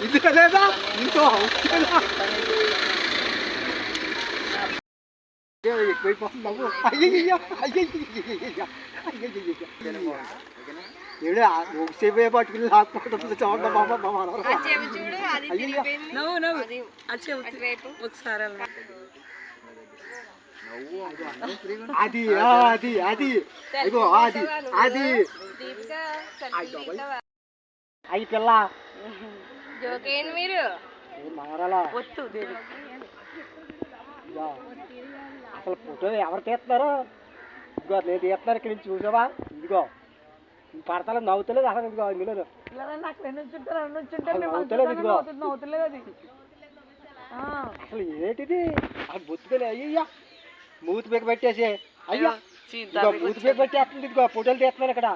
ఇది లేదా ఇంకో ఎక్కువైపోతుంది బాబు. అయ్యయ్యో ఒకసేపు పట్టుకుని లాక్కుంటుంది చూడండి బాబా బాబా. అది అది అది ఇగో అది అది అయ్యి పిల్ల జోకేండి మీరు మారాలా అసలు ఫోటో ఎవరు తీస్తున్నారు? ఇదిగో నేను తీస్తున్నారు ఇక్కడ నుంచి చూసావా? ఇదిగో పడతలేదు నవ్వుతలేదు అసలు. ఇదిగో ఇందులో నవ్వుతలేదు. ఇదిగో అసలు ఏంటిది అసలు బొత్తులే. అయ్యయ్యా మూతి పీక పెట్టేసి అయ్యా ఇదిగో మూతి పీక పెట్టేస్తుంది. ఇదిగో ఫోటోలు తీస్తున్నారు ఇక్కడ.